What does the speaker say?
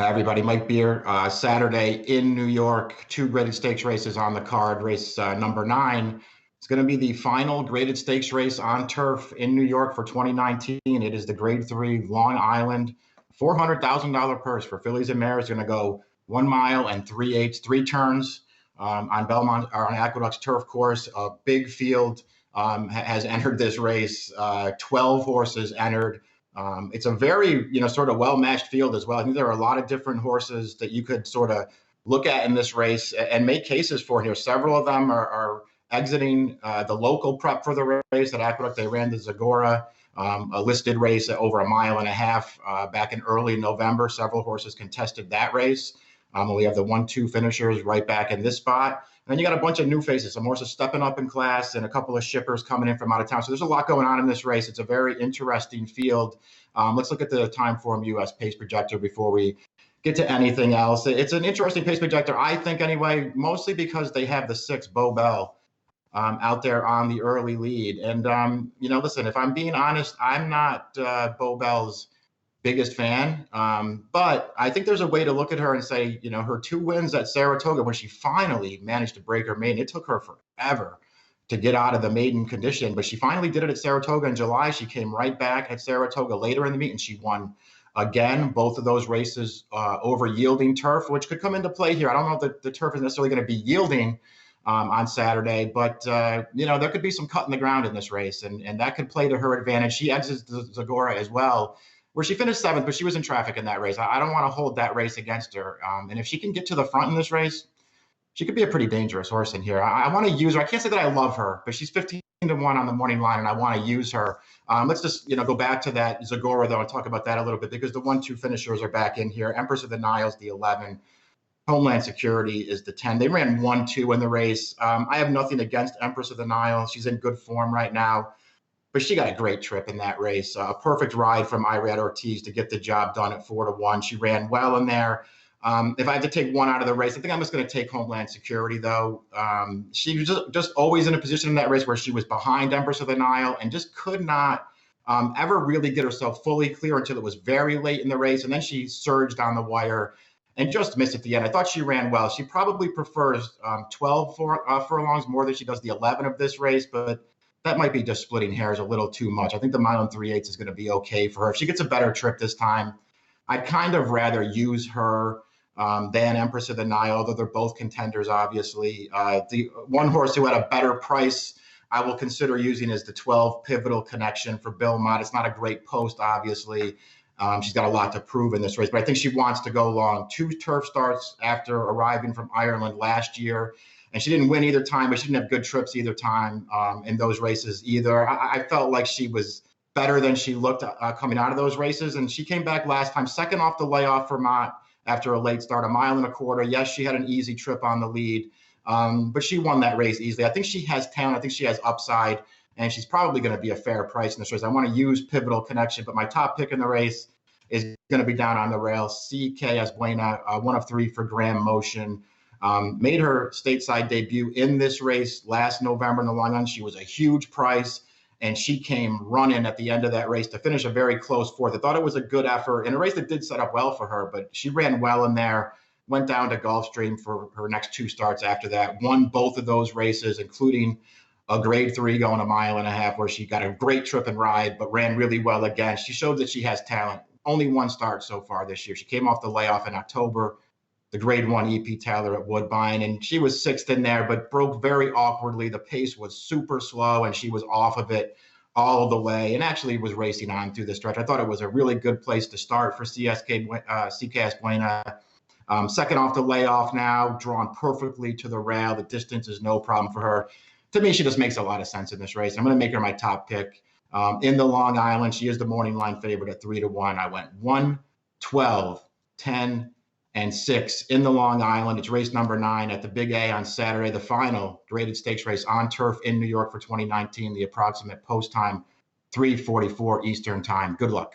Hi, everybody. Mike Beer. Saturday in New York, two graded stakes races on the card. Race number 9. It's going to be the final graded stakes race on turf in New York for 2019. It is the Grade 3 Long Island $400,000 purse for fillies and mares. Going to go 1 mile and 3/8, 3 turns on Belmont or on Aqueduct's turf course. A big field has entered this race. 12 horses entered. It's a very, sort of well-matched field as well. I think there are a lot of different horses that you could sort of look at in this race and make cases for here. Several of them are exiting the local prep for the race at Aqueduct. They ran the Zagora, a listed race at over 1.5 miles back in early November. Several horses contested that race. We have the 1-2 finishers right back in this spot. And then you got a bunch of new faces, some horses stepping up in class and a couple of shippers coming in from out of town. So there's a lot going on in this race. It's a very interesting field. Let's look at the Timeform US pace projector before we get to anything else. It's an interesting pace projector, I think, anyway, mostly because they have the 6 Bo Bell out there on the early lead. And, listen, if I'm being honest, I'm not Bo Bell's biggest fan. But I think there's a way to look at her and say, her 2 wins at Saratoga, when she finally managed to break her maiden, it took her forever to get out of the maiden condition, but she finally did it at Saratoga in July. She came right back at Saratoga later in the meet and she won again, both of those races over yielding turf, which could come into play here. I don't know if the turf is necessarily going to be yielding on Saturday, but there could be some cut in the ground in this race, and that could play to her advantage. She exits the Zagora as well, where she finished 7th, but she was in traffic in that race. I don't want to hold that race against her. And if she can get to the front in this race, she could be a pretty dangerous horse in here. I want to use her. I can't say that I love her, but she's 15-1 on the morning line, and I want to use her. Let's just, go back to that Zagora, though, and talk about that a little bit, because the 1-2 finishers are back in here. Empress of the Nile is the 11. Homeland Security is the 10. They ran 1-2 in the race. I have nothing against Empress of the Nile. She's in good form right now, but she got a great trip in that race. A perfect ride from Irad Ortiz to get the job done at 4-1. She ran well in there. If I had to take one out of the race, I think I'm just going to take Homeland Security, though. She was just always in a position in that race where she was behind Empress of the Nile and just could not ever really get herself fully clear until it was very late in the race. And then she surged on the wire and just missed at the end. I thought she ran well. She probably prefers 12 furlongs more than she does the 11 of this race, but that might be just splitting hairs a little too much. I think the 1 mile and 3/8 is going to be okay for her. If she gets a better trip this time, I'd kind of rather use her than Empress of the Nile, although they're both contenders, obviously. The one horse who had a better price I will consider using is the 12 Pivotal Connection for Bill Mott. It's not a great post, obviously. She's got a lot to prove in this race, but I think she wants to go long. 2 turf starts after arriving from Ireland last year, and she didn't win either time, but she didn't have good trips either time in those races either. I felt like she was better than she looked coming out of those races, and she came back last time, second off the layoff for Mott after a late start, 1.25 miles. Yes, she had an easy trip on the lead, but she won that race easily. I think she has talent. I think she has upside, and she's probably going to be a fair price in this race. I want to use Pivotal Connection, but my top pick in the race is going to be down on the rail. CKS Buena, 1 of 3 for Graham Motion. Made her stateside debut in this race last November in the Long Island. She was a huge price, and she came running at the end of that race to finish a very close 4th. I thought it was a good effort in a race that did set up well for her, but she ran well in there, went down to Gulfstream for her next 2 starts after that, won both of those races, including a Grade 3 going 1.5 miles, where she got a great trip and ride, but ran really well again. She showed that she has talent. Only 1 start so far this year. She came off the layoff in October, the Grade 1 EP Taylor at Woodbine, and she was 6th in there, but broke very awkwardly. The pace was super slow, and she was off of it all the way and actually was racing on through the stretch. I thought it was a really good place to start for CKS Buena. Second off the layoff now, drawn perfectly to the rail. The distance is no problem for her. To me, she just makes a lot of sense in this race. I'm going to make her my top pick. In the Long Island, she is the morning line favorite at 3-1. I went 1, 12, 10, and 6 in the Long Island. It's race number 9 at the Big A on Saturday, the final graded stakes race on turf in New York for 2019. The approximate post time, 3:44 Eastern time. Good luck.